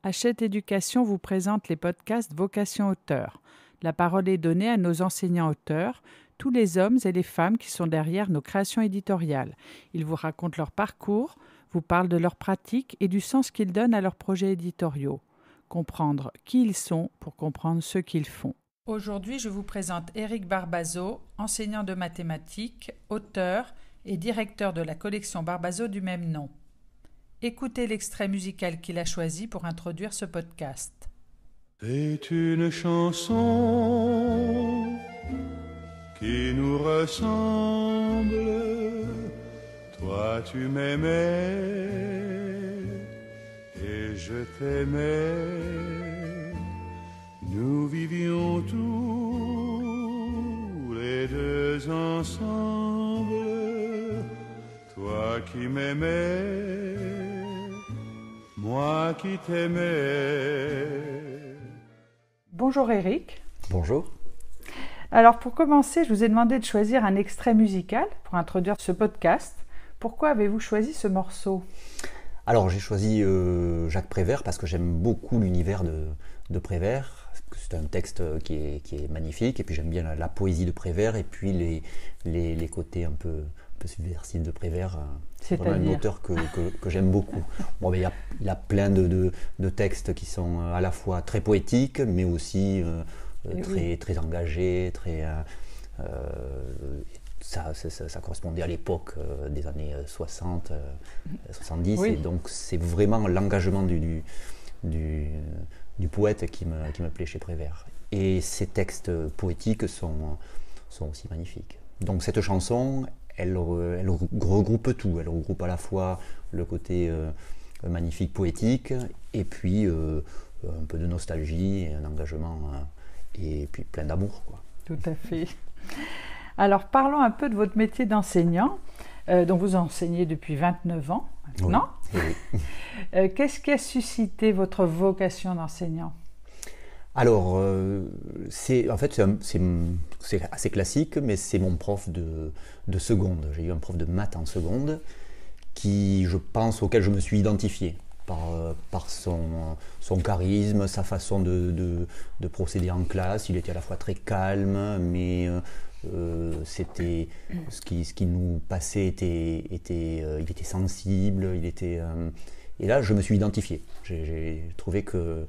Hachette Éducation vous présente les podcasts Vocation Auteur. La parole est donnée à nos enseignants auteurs, tous les hommes et les femmes qui sont derrière nos créations éditoriales. Ils vous racontent leur parcours, vous parlent de leurs pratiques et du sens qu'ils donnent à leurs projets éditoriaux. Comprendre qui ils sont pour comprendre ce qu'ils font. Aujourd'hui, je vous présente Éric Barbazo, enseignant de mathématiques, auteur et directeur de la collection Barbazo du même nom. Écoutez l'extrait musical qu'il a choisi pour introduire ce podcast. C'est une chanson qui nous ressemble. Toi tu m'aimais et je t'aimais. Nous vivions tous les deux ensemble. Toi qui m'aimais, moi qui t'aimais. Bonjour Éric. Bonjour. Alors pour commencer, je vous ai demandé de choisir un extrait musical pour introduire ce podcast. Pourquoi avez-vous choisi ce morceau ? Alors j'ai choisi Jacques Prévert parce que j'aime beaucoup l'univers de Prévert. C'est un texte qui est magnifique et puis j'aime bien la poésie de Prévert et puis les côtés un peu subversifs de Prévert. C'est vraiment un auteur que j'aime beaucoup. Bon, mais il y a plein de textes qui sont à la fois très poétiques mais aussi très engagés, ça correspondait à l'époque des années 60, 70 oui. Et donc c'est vraiment l'engagement du poète qui me plaît chez Prévert. Et ces textes poétiques sont aussi magnifiques. Donc cette chanson, elle regroupe tout. Elle regroupe à la fois le côté magnifique, poétique, et puis un peu de nostalgie, et un engagement, et puis plein d'amour, quoi. Tout à fait. Alors parlons un peu de votre métier d'enseignant. Donc vous enseignez depuis 29 ans maintenant. Oui. Qu'est-ce qui a suscité votre vocation d'enseignant ? Alors, c'est assez classique, mais c'est mon prof de seconde. J'ai eu un prof de maths en seconde auquel je me suis identifié par son charisme, sa façon de procéder en classe. Il était à la fois très calme, mais c'était ce qui nous passait il était sensible, et là je me suis identifié. J'ai trouvé que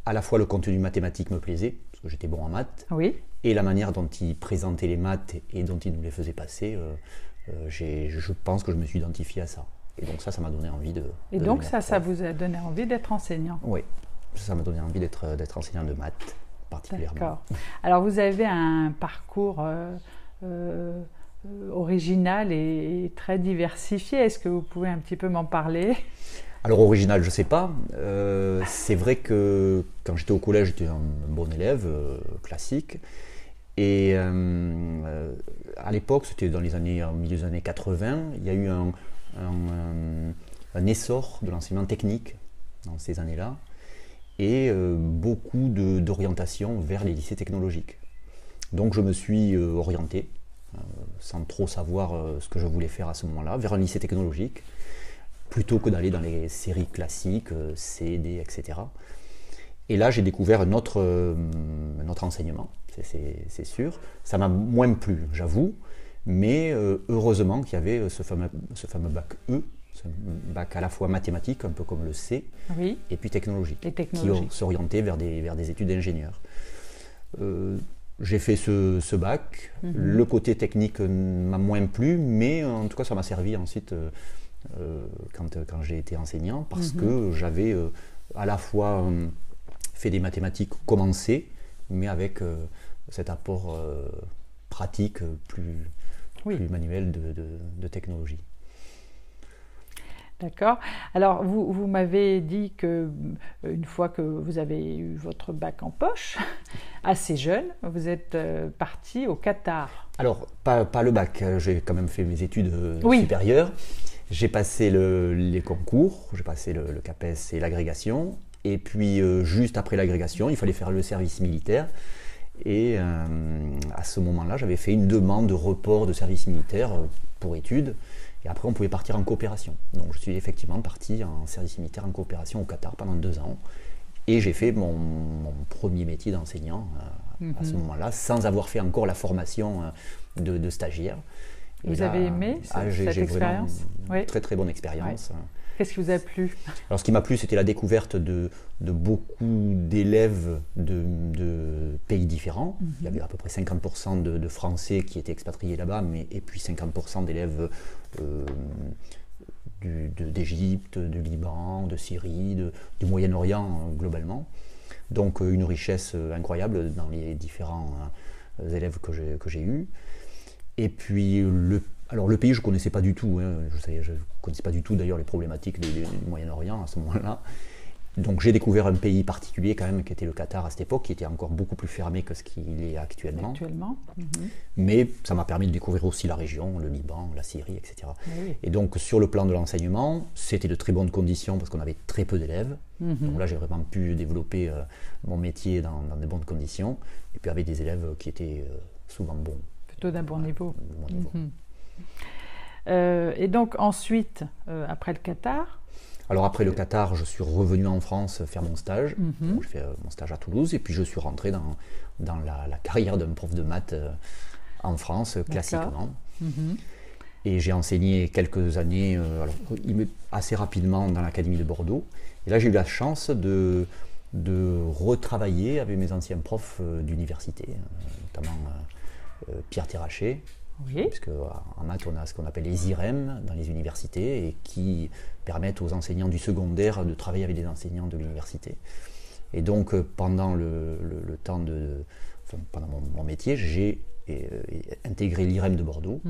à la fois le contenu mathématique me plaisait, parce que j'étais bon en maths, oui. Et la manière dont il présentait les maths et dont il nous les faisait passer, je pense que je me suis identifié à ça. Et donc ça m'a donné envie de... Et donc ça vous a donné envie d'être enseignant ? Oui, ça m'a donné envie d'être enseignant de maths, particulièrement. D'accord. Alors vous avez un parcours original et très diversifié. Est-ce que vous pouvez un petit peu m'en parler ? Alors original, je ne sais pas. C'est vrai que quand j'étais au collège, j'étais un bon élève, classique. Et à l'époque, c'était au milieu des années 80, il y a eu un essor de l'enseignement technique dans ces années-là. Et beaucoup d'orientation vers les lycées technologiques. Donc je me suis orienté, sans trop savoir ce que je voulais faire à ce moment-là, vers un lycée technologique, plutôt que d'aller dans les séries classiques, C, D, etc. Et là, j'ai découvert un autre enseignement, c'est sûr. Ça m'a moins plu, j'avoue, mais heureusement qu'il y avait ce fameux bac E, ce bac à la fois mathématique, un peu comme le C, oui. Et puis technologique, qui s'orientait vers des études d'ingénieur. J'ai fait ce bac, Le côté technique m'a moins plu, mais en tout cas ça m'a servi ensuite quand j'ai été enseignant, parce que j'avais à la fois fait des mathématiques commencées, mais avec cet apport pratique plus manuel de technologie. D'accord. Alors, vous m'avez dit qu'une fois que vous avez eu votre bac en poche, assez jeune, vous êtes parti au Qatar. Alors, pas le bac, j'ai quand même fait mes études supérieures. J'ai passé les concours, j'ai passé le CAPES et l'agrégation. Et puis, juste après l'agrégation, il fallait faire le service militaire. Et à ce moment-là, j'avais fait une demande de report de service militaire pour études. Et après, on pouvait partir en coopération. Donc, je suis effectivement parti en service militaire en coopération au Qatar pendant 2 ans. Et j'ai fait mon premier métier d'enseignant à ce moment-là, sans avoir fait encore la formation de stagiaire. Vous avez aimé cette expérience? Oui. Très très bonne expérience. Ouais. Qu'est-ce qui vous a plu? Alors, ce qui m'a plu, c'était la découverte de beaucoup d'élèves de pays différents. Il y avait à peu près 50% de Français qui étaient expatriés là-bas, et puis 50% d'élèves d'Égypte, de Liban, de Syrie, du Moyen-Orient globalement. Donc une richesse incroyable dans les différents élèves que j'ai eus. Et puis le pays, je ne connaissais pas du tout. Je ne connaissais pas du tout d'ailleurs les problématiques du Moyen-Orient à ce moment-là. Donc j'ai découvert un pays particulier quand même, qui était le Qatar à cette époque, qui était encore beaucoup plus fermé que ce qu'il est actuellement. Mais ça m'a permis de découvrir aussi la région, le Liban, la Syrie, etc. Oui. Et donc sur le plan de l'enseignement, c'était de très bonnes conditions parce qu'on avait très peu d'élèves. Donc là j'ai vraiment pu développer mon métier dans de bonnes conditions. Et puis avec des élèves qui étaient souvent bons. Plutôt d'un bon niveau. Et donc ensuite, après le Qatar? Alors après le Qatar, je suis revenu en France faire mon stage. Donc, j'ai fait mon stage à Toulouse et puis je suis rentré dans la carrière d'un prof de maths en France, classiquement. Et j'ai enseigné quelques années, assez rapidement dans l'Académie de Bordeaux. Et là, j'ai eu la chance de retravailler avec mes anciens profs d'université, notamment Pierre Terraché. Oui. Parce qu'en maths, on a ce qu'on appelle les IREM dans les universités et qui permettent aux enseignants du secondaire de travailler avec des enseignants de l'université. Et donc, pendant pendant mon métier, j'ai intégré l'IREM de Bordeaux.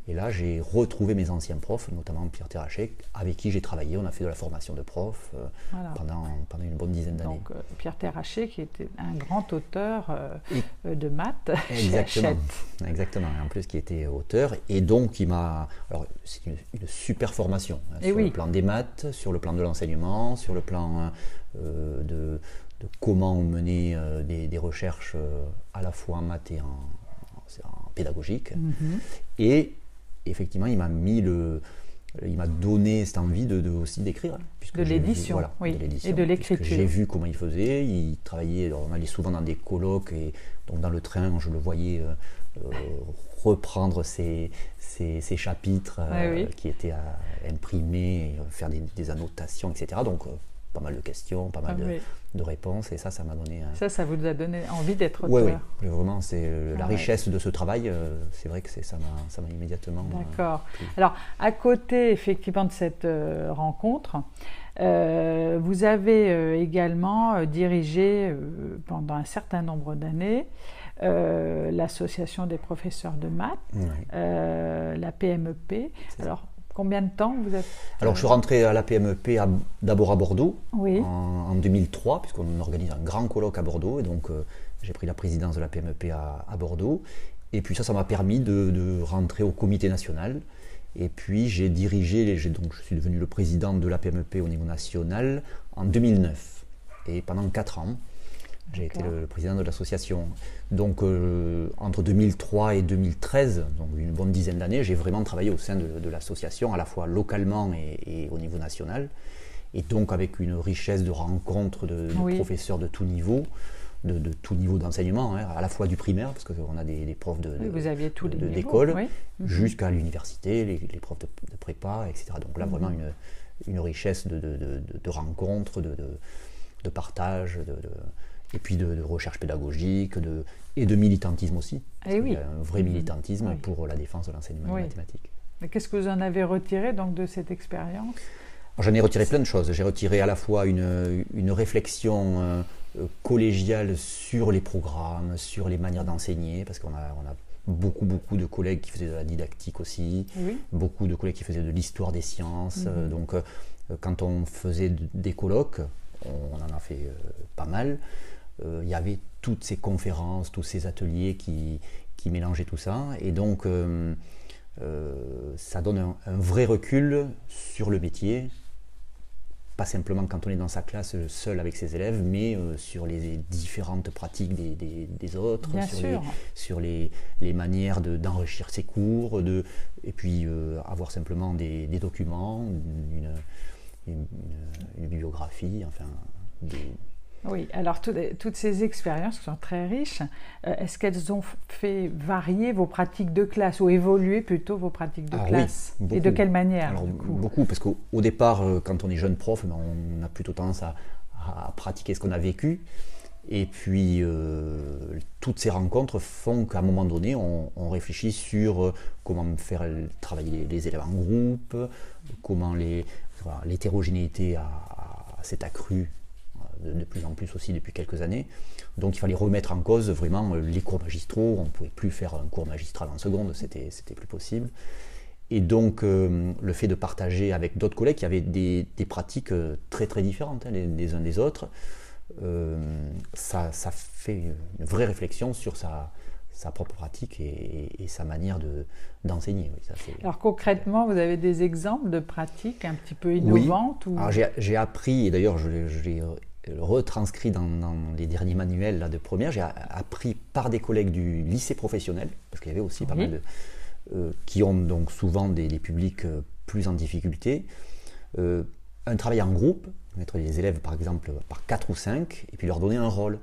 Et là, j'ai retrouvé mes anciens profs, notamment Pierre Terraché, avec qui j'ai travaillé. On a fait de la formation de profs pendant une bonne dizaine d'années. Donc, Pierre Terraché, qui était un grand auteur de maths. Exactement. En plus, qui était auteur. Et donc, c'est une super formation sur le plan des maths, sur le plan de l'enseignement, sur le plan de comment mener des recherches à la fois en maths et en pédagogique. Et effectivement, il m'a donné cette envie aussi d'écrire. De l'édition, et de l'écriture. J'ai vu comment il faisait. Il travaillait, on allait souvent dans des colloques, et donc dans le train, je le voyais reprendre ses chapitres qui étaient imprimés, faire des annotations, etc. Donc, pas mal de questions, pas mal de réponses, et ça m'a donné... Ça vous a donné envie d'être auteur? Oui, vraiment, c'est la richesse de ce travail, c'est vrai que ça m'a immédiatement... D'accord. Alors, à côté, effectivement, de cette rencontre, vous avez également dirigé, pendant un certain nombre d'années, l'association des professeurs de maths, la PMEP. Alors, combien de temps vous êtes... Alors, je suis rentré à la PMEP d'abord à Bordeaux, en 2003, puisqu'on organise un grand colloque à Bordeaux. Et donc, j'ai pris la présidence de la PMEP à Bordeaux. Et puis ça m'a permis de rentrer au comité national. Et puis, j'ai dirigé, donc je suis devenu le président de la PMEP au niveau national en 2009. Et pendant 4 ans, j'ai été le président de l'association. Donc, entre 2003 et 2013, donc une bonne dizaine d'années, j'ai vraiment travaillé au sein de l'association, à la fois localement et au niveau national. Et donc, avec une richesse de rencontres de professeurs de tout niveau, de tout niveau d'enseignement, à la fois du primaire, parce qu'on a des profs d'école, jusqu'à l'université, les profs de prépa, etc. Donc là, vraiment une richesse de rencontres, de partage, et puis de recherche pédagogique et de militantisme aussi. Il y a un vrai militantisme pour la défense de l'enseignement des mathématiques. Mais qu'est-ce que vous en avez retiré donc, de cette expérience? J'en ai retiré plein de choses. J'ai retiré à la fois une réflexion collégiale sur les programmes, sur les manières d'enseigner, parce qu'on a beaucoup de collègues qui faisaient de la didactique aussi, beaucoup de collègues qui faisaient de l'histoire des sciences. Donc quand on faisait des colloques, on en a fait pas mal. Il y avait toutes ces conférences, tous ces ateliers qui mélangeaient tout ça. Et donc, ça donne un vrai recul sur le métier pas simplement quand on est dans sa classe seul avec ses élèves, mais sur les différentes pratiques des autres, sur les manières d'enrichir ses cours, et puis avoir simplement des documents, une bibliographie, enfin Oui, alors toutes ces expériences qui sont très riches, est-ce qu'elles ont fait varier vos pratiques de classe ou évoluer plutôt vos pratiques de classe? Oui, beaucoup. Et de quelle manière? Alors, beaucoup, parce qu'au départ, quand on est jeune prof, on a plutôt tendance à pratiquer ce qu'on a vécu. Et puis, toutes ces rencontres font qu'à un moment donné, on réfléchit sur comment faire travailler les élèves en groupe, comment l'hétérogénéité s'est accrue de plus en plus aussi depuis quelques années. Donc il fallait remettre en cause vraiment les cours magistraux. On ne pouvait plus faire un cours magistral en seconde, c'était plus possible. Et donc le fait de partager avec d'autres collègues qui avaient des pratiques très très différentes les uns des autres, ça fait une vraie réflexion sur sa propre pratique et sa manière d'enseigner. Oui, alors concrètement, vous avez des exemples de pratiques un petit peu innovantes? Oui. Alors j'ai appris, et d'ailleurs je l'ai retranscrit dans les derniers manuels là, de première, j'ai appris par des collègues du lycée professionnel, parce qu'il y avait aussi pas mal qui ont donc souvent des publics plus en difficulté, un travail en groupe, mettre les élèves par exemple par 4 ou 5, et puis leur donner un rôle.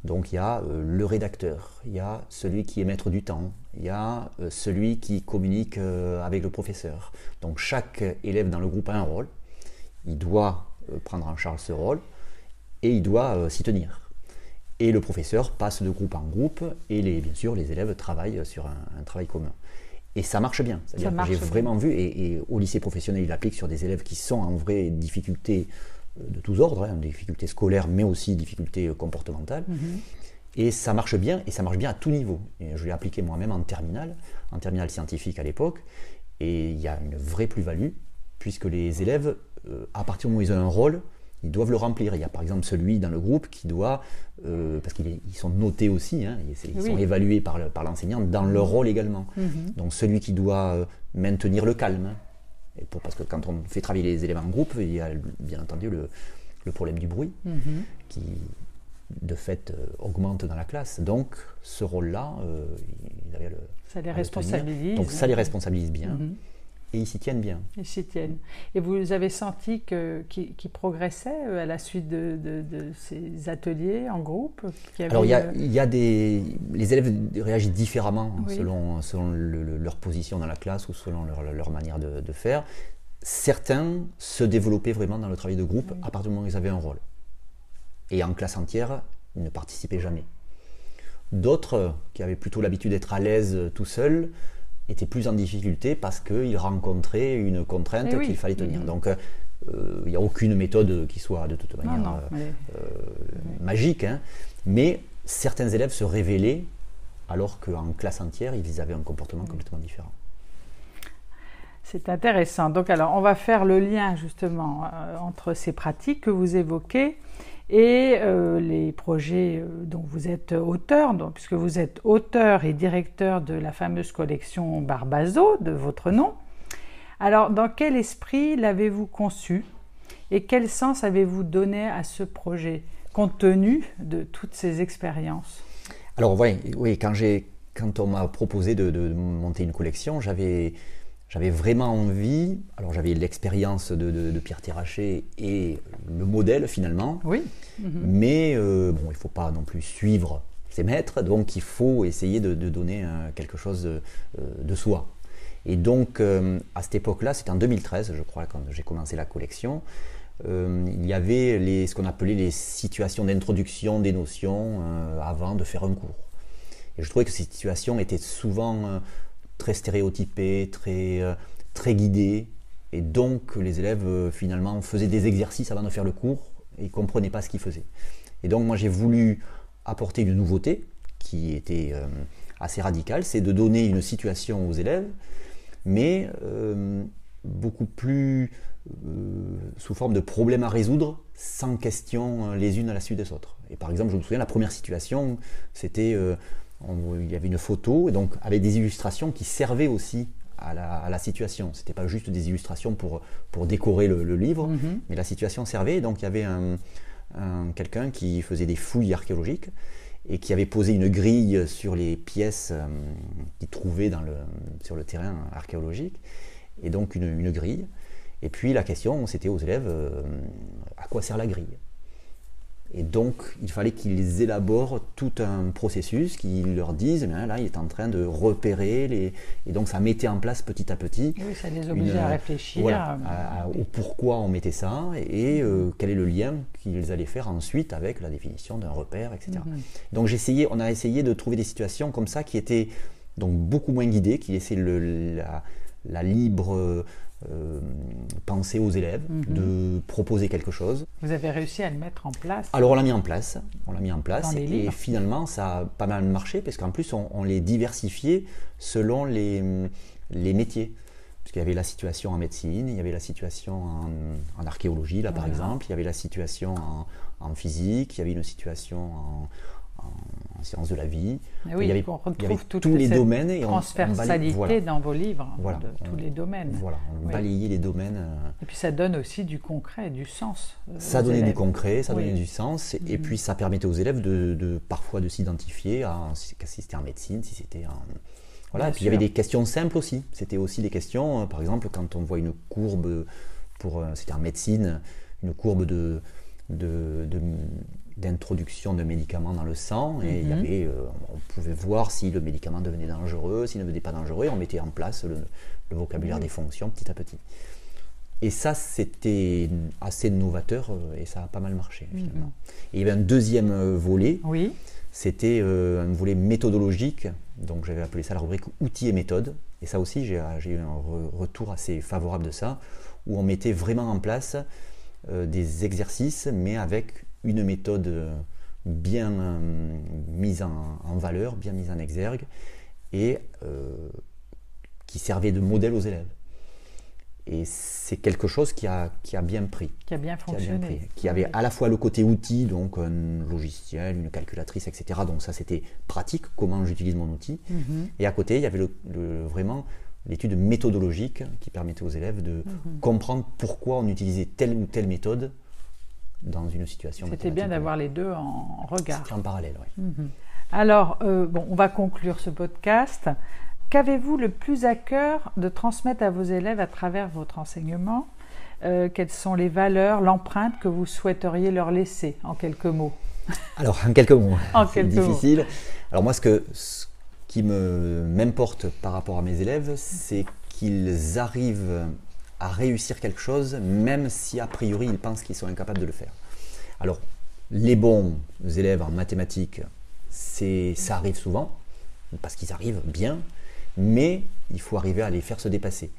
Donc il y a le rédacteur, il y a celui qui est maître du temps, il y a celui qui communique avec le professeur. Donc chaque élève dans le groupe a un rôle, il doit prendre en charge ce rôle et il doit s'y tenir. Et le professeur passe de groupe en groupe et bien sûr les élèves travaillent sur un travail commun. Et ça marche bien, c'est-à-dire que j'ai vraiment vu, et au lycée professionnel il applique sur des élèves qui sont en vraie difficulté de tous ordres, des difficultés scolaires mais aussi difficultés comportementales. Et ça marche bien, et ça marche bien à tout niveau. Et je l'ai appliqué moi-même en terminale scientifique à l'époque, et il y a une vraie plus-value, puisque les élèves, à partir du moment où ils ont un rôle, ils doivent le remplir. Il y a par exemple celui dans le groupe qui doit, parce qu'ils sont notés aussi, ils sont évalués par l'enseignant dans leur rôle également. Donc celui qui doit maintenir le calme, parce que quand on fait travailler les élèves en groupe, il y a bien entendu le problème du bruit qui de fait augmente dans la classe. Donc ce rôle-là, ils avaient ça les responsabilise. Donc ça les responsabilise bien. Et ils s'y tiennent bien. Ils s'y tiennent. Et vous avez senti qu'ils progressaient à la suite de ces ateliers en groupe? Alors il y a les élèves réagissent différemment selon leur position dans la classe ou selon leur manière de faire. Certains se développaient vraiment dans le travail de groupe à partir du moment où ils avaient un rôle. Et en classe entière, ils ne participaient jamais. D'autres, qui avaient plutôt l'habitude d'être à l'aise tout seuls, étaient plus en difficulté parce qu'ils rencontraient une contrainte qu'il fallait tenir. Donc il n'y a aucune méthode qui soit de toute manière magique, mais certains élèves se révélaient alors qu'en classe entière, ils avaient un comportement complètement différent. C'est intéressant. Donc alors, on va faire le lien justement entre ces pratiques que vous évoquez et les projets dont vous êtes auteur, puisque vous êtes auteur et directeur de la fameuse collection Barbazo, de votre nom. Alors, dans quel esprit l'avez-vous conçu et quel sens avez-vous donné à ce projet, compte tenu de toutes ces expériences? Alors oui, quand on m'a proposé de monter une collection, j'avais vraiment envie, alors j'avais l'expérience de Pierre Terraché et le modèle finalement, mais il ne faut pas non plus suivre ses maîtres, donc il faut essayer de donner quelque chose de soi. Et donc à cette époque-là, c'était en 2013 je crois, quand j'ai commencé la collection, il y avait ce qu'on appelait les situations d'introduction des notions avant de faire un cours. Et je trouvais que ces situations étaient souvent très stéréotypés, très guidés, et donc les élèves finalement faisaient des exercices avant de faire le cours et ne comprenaient pas ce qu'ils faisaient. Et donc moi j'ai voulu apporter une nouveauté qui était assez radicale, c'est de donner une situation aux élèves, mais beaucoup plus sous forme de problèmes à résoudre, sans questions les unes à la suite des autres. Et par exemple, je me souviens, la première situation, c'était... il y avait une photo, et donc avec des illustrations qui servaient aussi à la situation. Ce n'était pas juste des illustrations pour décorer le livre, mais la situation servait. Donc il y avait quelqu'un qui faisait des fouilles archéologiques et qui avait posé une grille sur les pièces qu'il trouvait sur le terrain archéologique, et donc une grille. Et puis la question, c'était aux élèves, à quoi sert la grille ? Et donc, il fallait qu'ils élaborent tout un processus, qu'ils leur disent, là, il est en train de repérer, et donc ça mettait en place petit à petit. Oui, ça les obligeait à réfléchir. Voilà, au pourquoi on mettait ça, et quel est le lien qu'ils allaient faire ensuite avec la définition d'un repère, etc. Donc on a essayé de trouver des situations comme ça qui étaient donc beaucoup moins guidées, qui laissaient la libre penser aux élèves, de proposer quelque chose. Vous avez réussi à le mettre en place? Alors on l'a mis en place, et finalement ça a pas mal marché, parce qu'en plus on les diversifiait selon les métiers. Parce qu'il y avait la situation en médecine, il y avait la situation en archéologie, là par exemple, il y avait la situation en physique, il y avait une situation en sciences de la vie. Oui, il y avait tous les domaines, et transversalité dans vos livres, tous les domaines. Voilà, on balayait les domaines. Et puis ça donne aussi du concret, du sens. Ça donnait du concret, ça donnait du sens, et puis ça permettait aux élèves parfois de s'identifier si c'était en médecine, si c'était en... Voilà, et puis il y avait des questions simples aussi. C'était aussi des questions, par exemple, quand on voit une courbe, c'était en médecine, une courbe d'introduction de médicaments dans le sang, et il y avait, on pouvait voir si le médicament devenait dangereux, s'il ne devenait pas dangereux, et on mettait en place le vocabulaire des fonctions petit à petit. Et ça, c'était assez novateur, et ça a pas mal marché finalement. Et il y avait un deuxième volet, c'était un volet méthodologique, donc j'avais appelé ça la rubrique outils et méthodes, et ça aussi j'ai eu un retour assez favorable de ça, où on mettait vraiment en place des exercices, mais avec une méthode bien mise en valeur, bien mise en exergue, et qui servait de modèle aux élèves. Et c'est quelque chose qui a bien pris. Qui a bien fonctionné. Qui avait à la fois le côté outil, donc un logiciel, une calculatrice, etc. Donc ça, c'était pratique, comment j'utilise mon outil. Et à côté, il y avait vraiment l'étude méthodologique qui permettait aux élèves de comprendre pourquoi on utilisait telle ou telle méthode dans une situation. C'était bien d'avoir les deux en regard. C'était en parallèle, oui. Alors, on va conclure ce podcast. Qu'avez-vous le plus à cœur de transmettre à vos élèves à travers votre enseignement? Quelles sont les valeurs, l'empreinte que vous souhaiteriez leur laisser, en quelques mots? Alors, en quelques mots, c'est difficile. Alors moi, ce qui m'importe par rapport à mes élèves, c'est qu'ils arrivent à réussir quelque chose, même si a priori ils pensent qu'ils sont incapables de le faire. Alors, les bons élèves en mathématiques, ça arrive souvent, parce qu'ils arrivent bien, mais il faut arriver à les faire se dépasser.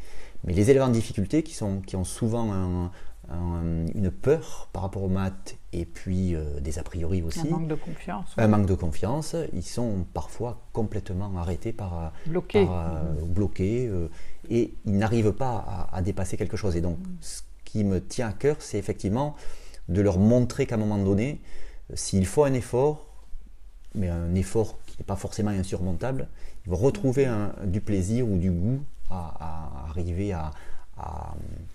Mais les élèves en difficulté, qui ont souvent une peur par rapport aux maths, et puis des a priori aussi, un manque de confiance. Un manque de confiance, ils sont parfois complètement arrêtés bloqués, et ils n'arrivent pas à dépasser quelque chose. Et donc, ce qui me tient à cœur, c'est effectivement de leur montrer qu'à un moment donné, s'il faut un effort, mais un effort qui n'est pas forcément insurmontable, ils vont retrouver du plaisir ou du goût à arriver à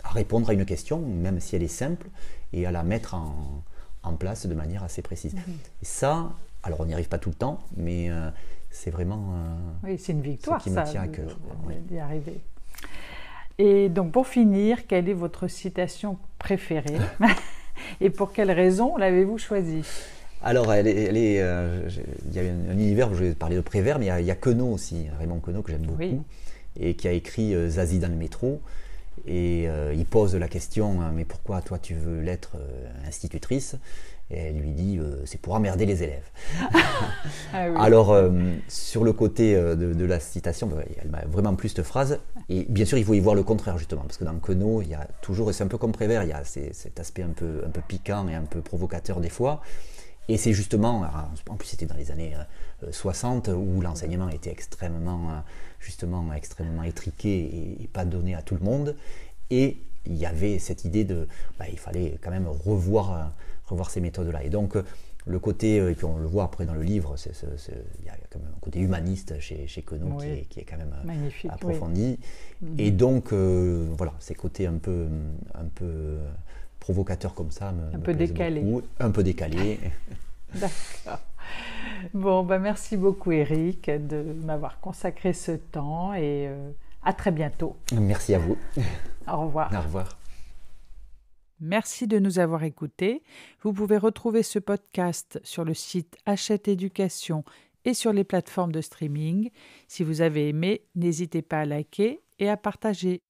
répondre à une question, même si elle est simple, et à la mettre en place de manière assez précise. Et ça, alors on n'y arrive pas tout le temps, mais c'est vraiment c'est une victoire, ce qui me tient à cœur. D'y arriver. Et donc pour finir, quelle est votre citation préférée et pour quelle raison l'avez-vous choisie? Alors, il y a un univers où je vais parler de Prévert, mais il y a Queneau aussi, Raymond Queneau, que j'aime beaucoup, et qui a écrit Zazie dans le métro. Et il pose la question, mais pourquoi toi tu veux l'être institutrice? Et elle lui dit, c'est pour emmerder les élèves. Alors, sur le côté de la citation, elle m'a vraiment plu cette phrase. Et bien sûr, il faut y voir le contraire, justement, parce que dans Queneau, il y a toujours, et c'est un peu comme Prévert, il y a cet aspect un peu piquant et un peu provocateur des fois. Et c'est justement, en plus c'était dans les années 60, où l'enseignement était extrêmement étriqué et pas donné à tout le monde. Et il y avait cette idée il fallait quand même revoir ces méthodes-là. Et donc, le côté, et puis on le voit après dans le livre, il y a quand même un côté humaniste chez Queneau qui est quand même magnifique, approfondi. Et donc, voilà, ces côtés un peu provocateurs comme ça me plaisent décalé. beaucoup. Un peu décalé. D'accord. Bon, merci beaucoup Éric de m'avoir consacré ce temps et à très bientôt. Merci à vous. Au revoir. Au revoir. Merci de nous avoir écoutés. Vous pouvez retrouver ce podcast sur le site Hachette Éducation et sur les plateformes de streaming. Si vous avez aimé, n'hésitez pas à liker et à partager.